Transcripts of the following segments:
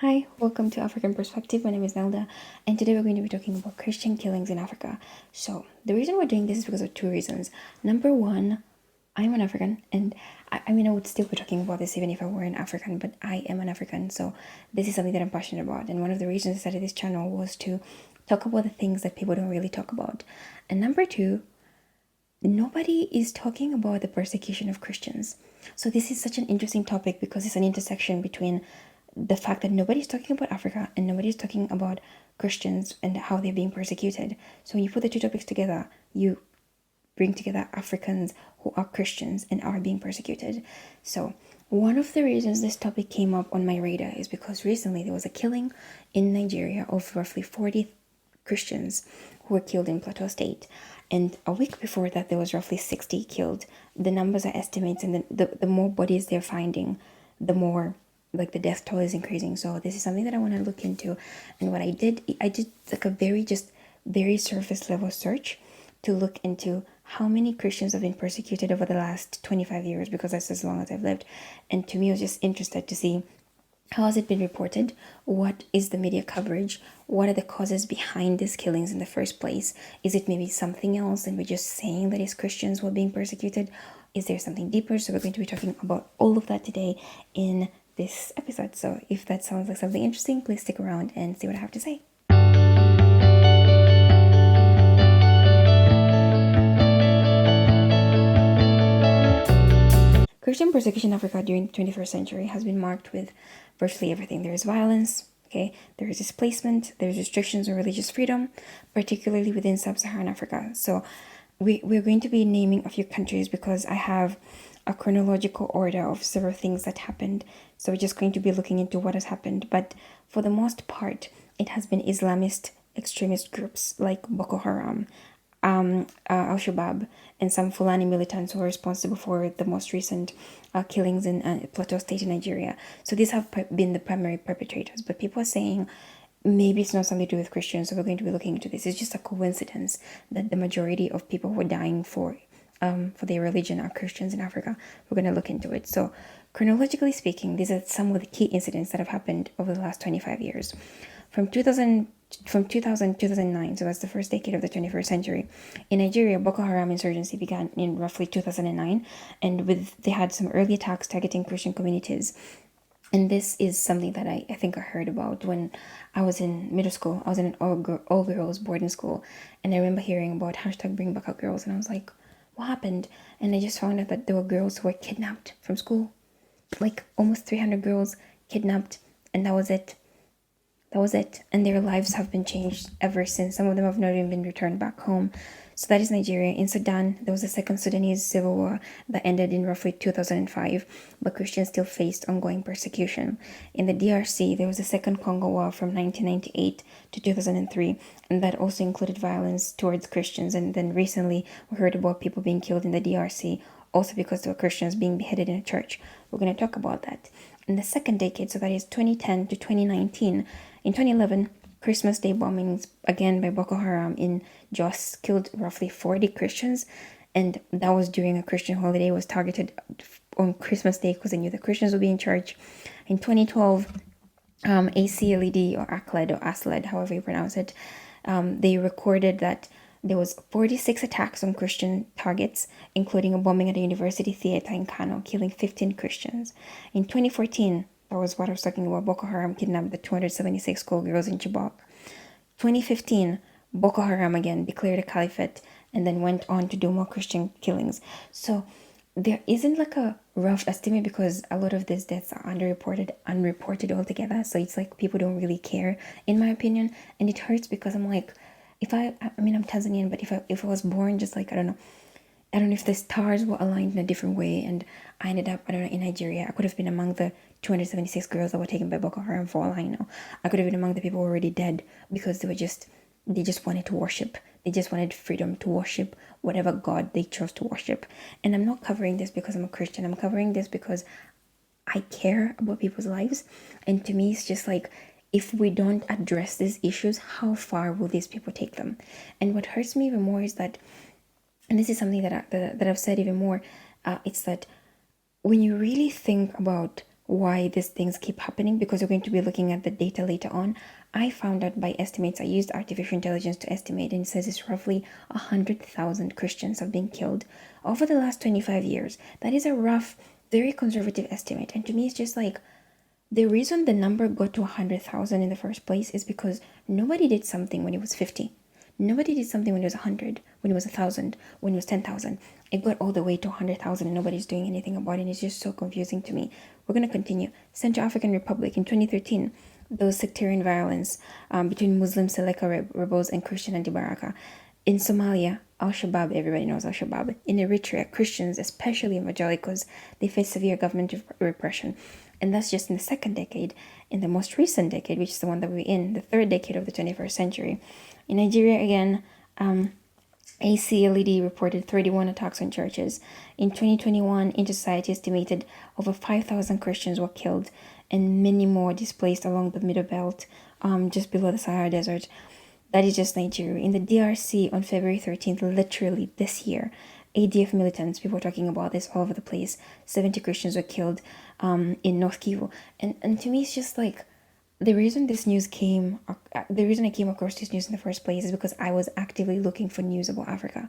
Hi, welcome to African Perspective. My name is Nelda, and today we're going to be talking about Christian killings in Africa. So, the reason we're doing this is because of two reasons. Number one, I'm an African, and I would still be talking about this even if I weren't African, but I am an African, so this is something that I'm passionate about. And one of the reasons I started this channel was to talk about the things that people don't really talk about. And number two, nobody is talking about the persecution of Christians. So this is such an interesting topic because it's an intersection between the fact that nobody's talking about Africa and nobody's talking about Christians and how they're being persecuted. So when you put the two topics together, you bring together Africans who are Christians and are being persecuted. So one of the reasons this topic came up on my radar is because recently there was a killing in Nigeria of roughly 40 Christians who were killed in Plateau State. And a week before that, there was roughly 60 killed. The numbers are estimates, and the more bodies they're finding, the more like the death toll is increasing. So this is something that I want to look into. And what I did like a very surface level search to look into how many Christians have been persecuted over the last 25 years, because that's as long as I've lived. And to me, I was just interested to see, how has it been reported? What is the media coverage? What are the causes behind these killings in the first place? Is it maybe something else and we're just saying that it's Christians who are being persecuted? Is there something deeper? So we're going to be talking about all of that today in this episode. So if that sounds like something interesting, please stick around and see what I have to say. Christian persecution in Africa during the 21st century has been marked with virtually everything. There is violence, there is displacement, there's restrictions on religious freedom, particularly within sub-Saharan Africa. So we're going to be naming a few countries because I have a chronological order of several things that happened. So we're just going to be looking into what has happened. But for the most part, it has been Islamist extremist groups like Boko Haram, Al-Shabaab, and some Fulani militants who are responsible for the most recent killings in Plateau State in Nigeria. So these have been the primary perpetrators. But people are saying maybe it's not something to do with Christians, so we're going to be looking into this. It's just a coincidence that the majority of people who are dying for their religion are Christians in Africa. We're going to look into it. So chronologically speaking, these are some of the key incidents that have happened over the last 25 years. From 2000 to 2009, so that's the first decade of the 21st century, in Nigeria, Boko Haram insurgency began in roughly 2009, and they had some early attacks targeting Christian communities. And this is something that I think I heard about when I was in middle school. I was in an all girls boarding school, and I remember hearing about hashtag bring back our girls, and I was like, what happened? And I just found out that there were girls who were kidnapped from school, like almost 300 girls kidnapped, and that was it. And their lives have been changed ever since. Some of them have not even been returned back home. So that is Nigeria. In Sudan, there was a second Sudanese civil war that ended in roughly 2005, but Christians still faced ongoing persecution. In the DRC, there was a second Congo war from 1998 to 2003, and that also included violence towards Christians. And then recently, we heard about people being killed in the DRC, also because there were Christians being beheaded in a church. We're going to talk about that. In the second decade, so that is 2010 to 2019, in 2011, Christmas Day bombings, again by Boko Haram in Jos, killed roughly 40 Christians, and that was during a Christian holiday. It was targeted on Christmas Day because they knew the Christians would be in church. In 2012, ACLED or ACLED or ASLED, however you pronounce it, they recorded that there was 46 attacks on Christian targets, including a bombing at a university theater in Kano, killing 15 Christians. In 2014, that was what I was talking about, Boko Haram kidnapped the 276 schoolgirls in Chibok. 2015, Boko Haram again declared a caliphate and then went on to do more Christian killings. So there isn't like a rough estimate because a lot of these deaths are unreported altogether. So it's like people don't really care, in my opinion. And it hurts because I'm like, I'm Tanzanian, but if I was born just like, I don't know if the stars were aligned in a different way and I ended up, in Nigeria, I could have been among the 276 girls that were taken by Boko Haram for all I know. I could have been among the people already dead because they just wanted to worship. They just wanted freedom to worship whatever God they chose to worship. And I'm not covering this because I'm a Christian. I'm covering this because I care about people's lives. And to me, it's just like, if we don't address these issues, how far will these people take them? And what hurts me even more is that, and this is something that I've said even more, it's that when you really think about why these things keep happening, because we're going to be looking at the data later on. I found out by estimates. I used artificial intelligence to estimate, and it says it's roughly 100,000 Christians have been killed over the last 25 years. That is a rough, very conservative estimate. And to me, it's just like, the reason the number got to 100,000 in the first place is because nobody did something when it was 50. Nobody did something when it was 100, when it was 1,000, when it was 10,000. It got all the way to 100,000 and nobody's doing anything about it. It's just so confusing to me. We're going to continue. Central African Republic in 2013, there was sectarian violence between Muslim Seleka rebels and Christian anti-Baraka. In Somalia, Al-Shabaab, everybody knows Al-Shabaab. In Eritrea, Christians, especially evangelicals, they face severe government repression. And that's just in the second decade. In the most recent decade, which is the one that we're in, the third decade of the 21st century. In Nigeria, again, ACLED reported 31 attacks on churches. In 2021, Genocide estimated over 5,000 Christians were killed and many more displaced along the Middle Belt, just below the Sahara Desert. That is just Nigeria. In the DRC on February 13th, literally this year, ADF militants, people were talking about this all over the place. 70 Christians were killed in North Kivu. And to me, it's just like, the reason I came across this news in the first place is because I was actively looking for news about Africa.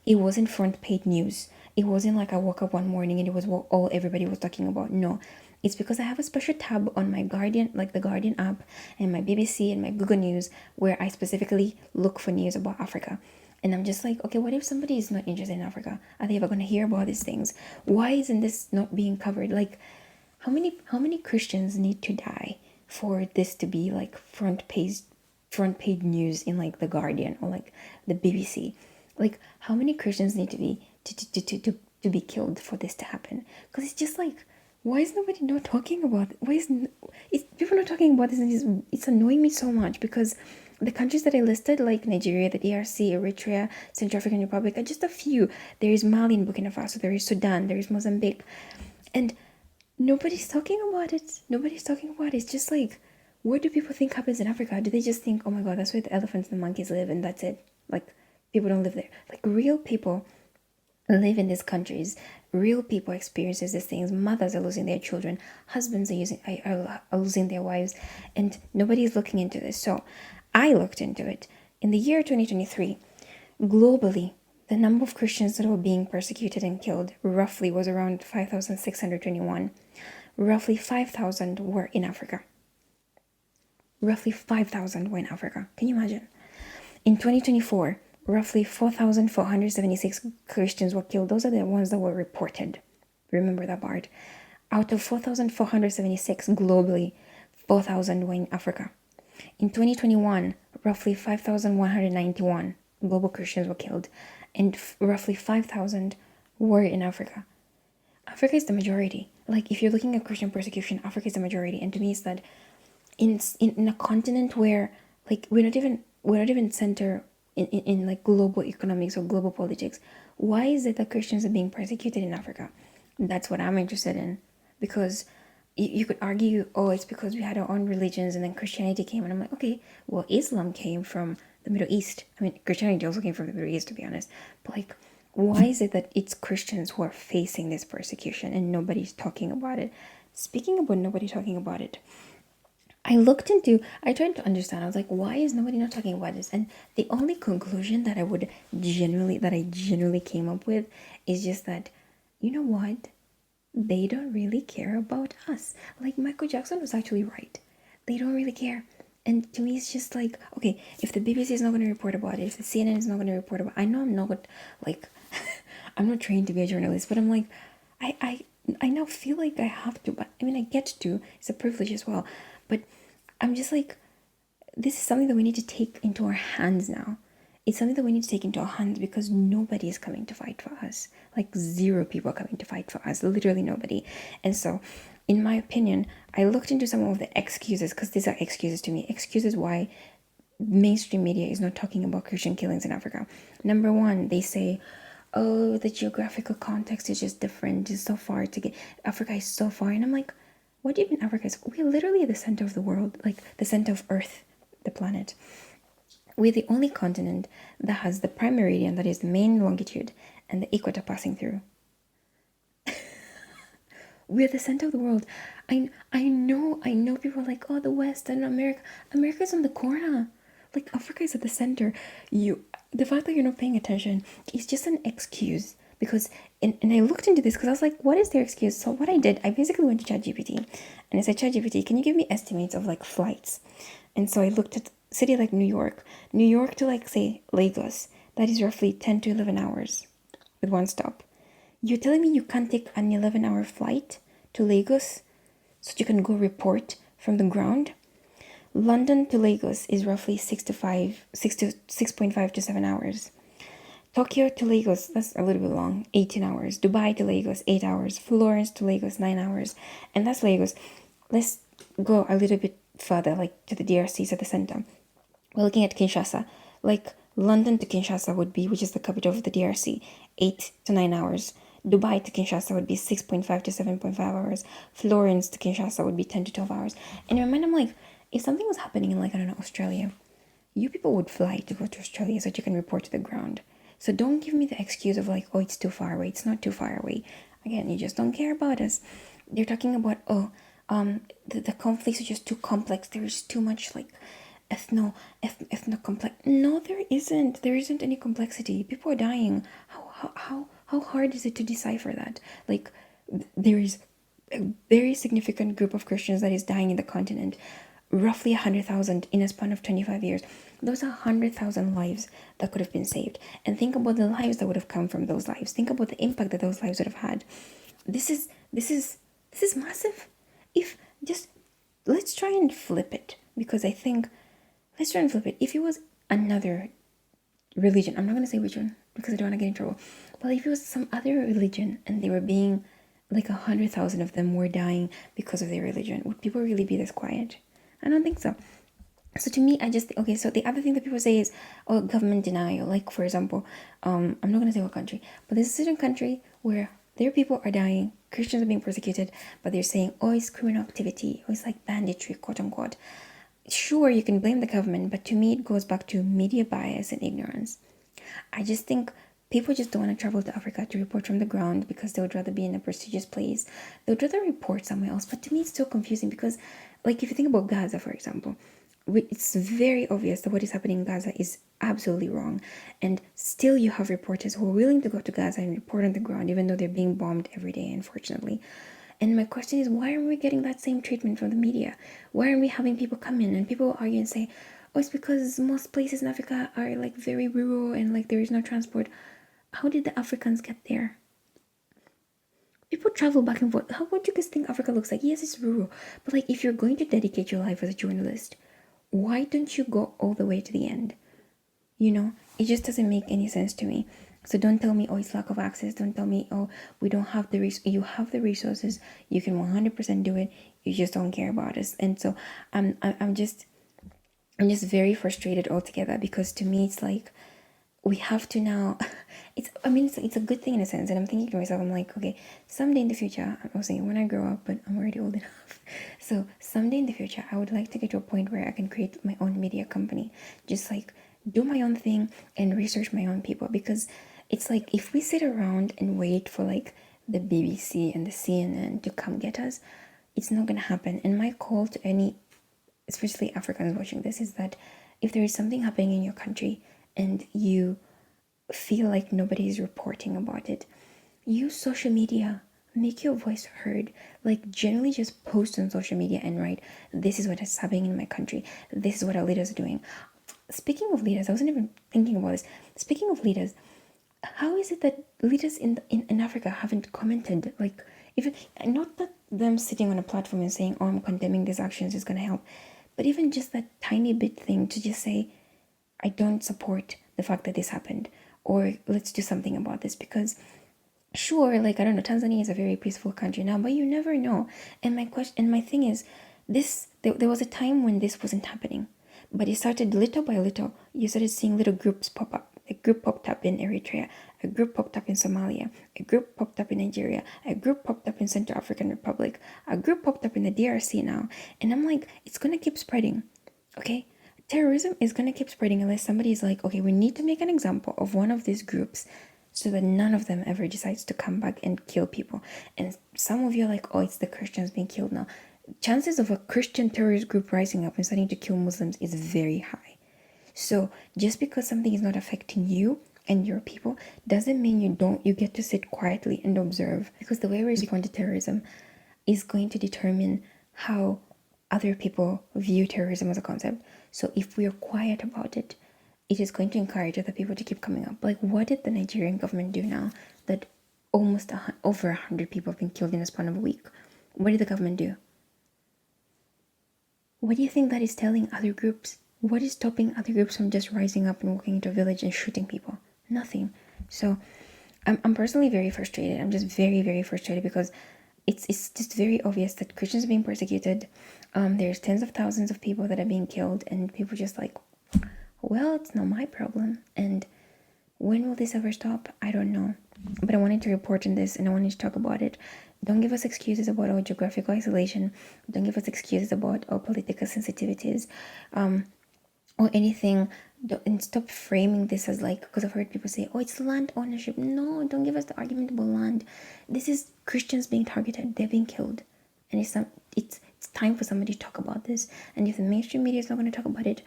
It wasn't front page news. It wasn't like I woke up one morning and it was what everybody was talking about. No, it's because I have a special tab on my Guardian, like the Guardian app, and my BBC and my Google News, where I specifically look for news about Africa. And I'm just like, okay, what if somebody is not interested in Africa? Are they ever going to hear about these things? Why isn't this not being covered? Like, how many Christians need to die for this to be like front page news in like the Guardian or like the BBC? Like, how many Christians need to be killed for this to happen? Because it's just like, why is nobody not talking about it? Why is people not talking about this? And it's annoying me so much, because the countries that I listed, like Nigeria, the DRC, Eritrea, Central African Republic, are just a few. There is Mali and Burkina Faso, there is Sudan, there is Mozambique, and nobody's talking about it. Nobody's talking about it. It's just like, what do people think happens in Africa? Do they just think, oh my god, that's where the elephants and the monkeys live and that's it? Like, people don't live there. Like, real people live in these countries. Real people experiences these things. Mothers are losing their children. Husbands are losing their wives. And nobody is looking into this. So I looked into it. In the year 2023, globally, the number of Christians that were being persecuted and killed roughly was around 5,621. Roughly 5,000 were in Africa. Roughly 5,000 were in Africa. Can you imagine? In 2024, roughly 4,476 Christians were killed. Those are the ones that were reported. Remember that part. Out of 4,476 globally, 4,000 were in Africa. In 2021, roughly 5,191 global Christians were killed, and roughly 5,000 were in Africa. Africa is the majority. Like, if you're looking at Christian persecution, Africa is the majority. And to me, it's that in a continent where, like, we're not even center in like global economics or global politics, why is it that Christians are being persecuted in Africa? That's what I'm interested in. Because you could argue, oh, it's because we had our own religions and then Christianity came. And I'm like, okay, well, Islam came from the Middle East. I mean, Christianity also came from the Middle East, to be honest. But like, why is it that it's Christians who are facing this persecution and nobody's talking about it? Speaking about nobody talking about it, I tried to understand. I was like, why is nobody not talking about this? And the only conclusion that I genuinely came up with is just that, you know what? They don't really care about us. Like, Michael Jackson was actually right. They don't really care. And to me, it's just like, okay, if the BBC is not going to report about it, if the CNN is not going to report about it, I know I'm not, like, I'm not trained to be a journalist, but I'm like, I now feel like I have to, but I mean, I get to. It's a privilege as well. But I'm just like, this is something that we need to take into our hands now. It's something that we need to take into our hands, because nobody is coming to fight for us. Like, 0 people are coming to fight for us. Literally nobody. And so, in my opinion, I looked into some of the excuses, because these are excuses to me. Excuses why mainstream media is not talking about Christian killings in Africa. Number 1, they say, oh, the geographical context is just different. It's so far to get. Africa is so far. And I'm like, what do you mean Africa is? We're literally at the center of the world, like the center of Earth, the planet. We're the only continent that has the prime meridian, that is the main longitude, and the equator passing through. We're the center of the world. I know people are like, oh, the West and America. America's on the corner. Like Africa is at the center. The fact that you're not paying attention is just an excuse. Because and I looked into this because I was like, what is their excuse? So what I did, I basically went to ChatGPT and I said, ChatGPT, can you give me estimates of like flights? And so I looked at city like New York to like say Lagos. That is roughly 10 to 11 hours with one stop. You're telling me you can't take an 11-hour flight to Lagos so you can go report from the ground? London to Lagos is roughly 6.5 to 7 hours. Tokyo to Lagos, that's a little bit long, 18 hours. Dubai to Lagos, 8 hours. Florence to Lagos, 9 hours. And that's Lagos. Let's go a little bit further, like to the DRCs at the center. We're looking at Kinshasa. Like London to Kinshasa would be, which is the capital of the DRC, 8 to 9 hours. Dubai to Kinshasa would be 6.5 to 7.5 hours. Florence to Kinshasa would be 10 to 12 hours. And in my mind, I'm like, if something was happening in, like, I don't know, Australia, you people would fly to go to Australia so that you can report to the ground. So don't give me the excuse of like, oh, it's too far away. It's not too far away. Again, you just don't care about us. They're talking about, the conflicts are just too complex. There's too much like ethno complex. No, there isn't. There isn't any complexity. People are dying. How hard is it to decipher that? Like, there is a very significant group of Christians that is dying in the continent, roughly 100,000 in a span of 25 years. Those are 100,000 lives that could have been saved. And think about the lives that would have come from those lives. Think about the impact that those lives would have had. This is massive. If just let's try and flip it, because I think let's try and flip it. If it was another religion, I'm not going to say which one because I don't want to get in trouble, but if it was some other religion and they were being like 100,000 of them were dying because of their religion, would people really be this quiet? I don't think so. So to me, I just, okay, so the other thing that people say is, oh, government denial. Like, for example, I'm not going to say what country, but there's a certain country where their people are dying, Christians are being persecuted, but they're saying, oh, it's criminal activity, or it's like banditry, quote unquote. Sure, you can blame the government, but to me, it goes back to media bias and ignorance. I just think people just don't want to travel to Africa to report from the ground because they would rather be in a prestigious place. They would rather report somewhere else. But to me, it's so confusing because, like, if you think about Gaza, for example, it's very obvious that what is happening in Gaza is absolutely wrong. And still you have reporters who are willing to go to Gaza and report on the ground, even though they're being bombed every day, unfortunately. And my question is, why aren't we getting that same treatment from the media? Why aren't we having people come in and people argue and say, oh, it's because most places in Africa are like very rural and like there is no transport. How did the Africans get there? People travel back and forth. How would you guys think Africa looks like? Yes, it's rural. But like, if you're going to dedicate your life as a journalist, why don't you go all the way to the end? You know, it just doesn't make any sense to me. So don't tell me, oh, it's lack of access. Don't tell me, oh, we don't have the you have the resources. You can 100% do it. You just don't care about us. And so I'm just very frustrated altogether, because to me it's like we have to now it's a good thing in a sense, and I'm thinking to myself, I'm like, okay, someday in the future, I was saying when I grow up, but I'm already old enough, so someday in the future I would like to get to a point where I can create my own media company, just like do my own thing and research my own people, because it's like if we sit around and wait for like the BBC and the CNN to come get us, it's not gonna happen. And my call to any, especially Africans watching this, is that if there is something happening in your country and you feel like nobody is reporting about it, use social media, make your voice heard. Like, generally just post on social media and write, this is what is happening in my country, this is what our leaders are doing. Speaking of leaders, I wasn't even thinking about this. Speaking of leaders, how is it that leaders in Africa haven't commented? Like, even not that them sitting on a platform and saying, oh, I'm condemning these actions is going to help, but even just that tiny bit thing to just say, I don't support the fact that this happened, or let's do something about this. Because sure, like, I don't know, Tanzania is a very peaceful country now, but you never know. And my thing is, there was a time when this wasn't happening, but it started little by little. You started seeing little groups pop up. A group popped up in Eritrea, a group popped up in Somalia, a group popped up in Nigeria, a group popped up in Central African Republic, a group popped up in the DRC now. And I'm like, it's gonna keep spreading, okay? Terrorism is gonna keep spreading unless somebody is like, okay, we need to make an example of one of these groups so that none of them ever decides to come back and kill people. And some of you are like, oh, it's the Christians being killed now. Chances of a Christian terrorist group rising up and starting to kill Muslims is very high. So just because something is not affecting you and your people doesn't mean you get to sit quietly and observe, because the way we respond to terrorism is going to determine how other people view terrorism as a concept. So if we are quiet about it, it is going to encourage other people to keep coming up. Like, what did the Nigerian government do now that almost over 100 people have been killed in the span of a week? What did the government do? What do you think that is telling other groups? What is stopping other groups from just rising up and walking into a village and shooting people? Nothing. So I'm personally very frustrated. I'm just very, very frustrated because it's just very obvious that Christians are being persecuted. There's tens of thousands of people that are being killed, and people just like, well, it's not my problem. And when will this ever stop? I don't know. But I wanted to report on this and I wanted to talk about it. Don't give us excuses about our geographical isolation. Don't give us excuses about our political sensitivities, or anything. And stop framing this as like, because I've heard people say, oh, it's land ownership. No, don't give us the argument about land. This is Christians being targeted. They're being killed. And it's time for somebody to talk about this. And if the mainstream media is not going to talk about it,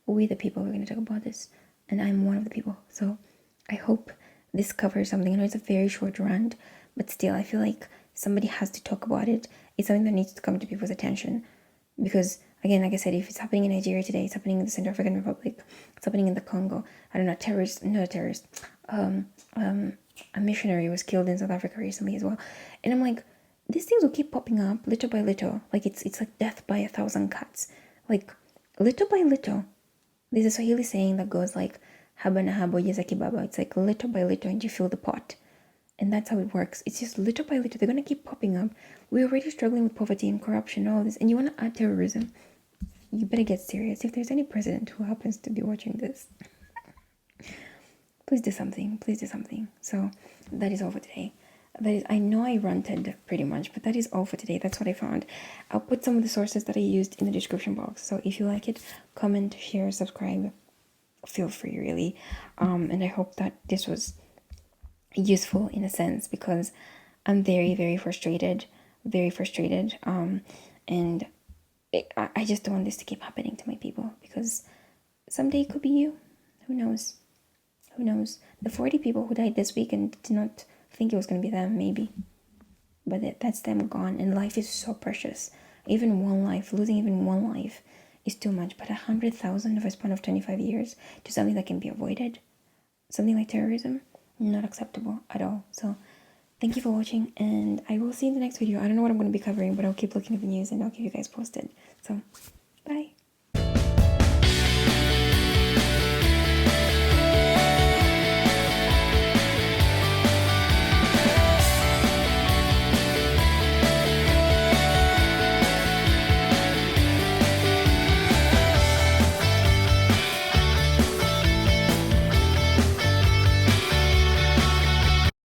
we the people are going to talk about this. And I'm one of the people. So I hope this covers something. I know it's a very short rant, but still I feel like somebody has to talk about it. It's something that needs to come to people's attention. Because again, like I said, if it's happening in Nigeria today, it's happening in the Central African Republic, it's happening in the Congo. I don't know, a missionary was killed in South Africa recently as well. And I'm like, these things will keep popping up little by little. Like it's like death by 1,000 cuts. Like little by little. There's a Swahili saying that goes like, haba na habo yeza kibaba. It's like little by little and you fill the pot. And that's how it works. It's just little by little. They're going to keep popping up. We're already struggling with poverty and corruption and all this. And you want to add terrorism. You better get serious. If there's any president who happens to be watching this, please do something. Please do something. So that is all for today. I know I ranted pretty much, but that is all for today. That's what I found. I'll put some of the sources that I used in the description box. So if you like it, comment, share, subscribe. Feel free, really. And I hope that this was useful in a sense, because I'm very, very frustrated. Very frustrated. And I just don't want this to keep happening to my people, because someday it could be you. Who knows? Who knows? The 40 people who died this week and did not think it was going to be them, maybe. But that's them gone. And life is so precious. Even one life, losing even one life is too much. But 100,000 over a span of 25 years to something that can be avoided, something like terrorism, not acceptable at all. So thank you for watching, and I will see you in the next video. I don't know what I'm going to be covering, but I'll keep looking at the news and I'll keep you guys posted. So, bye.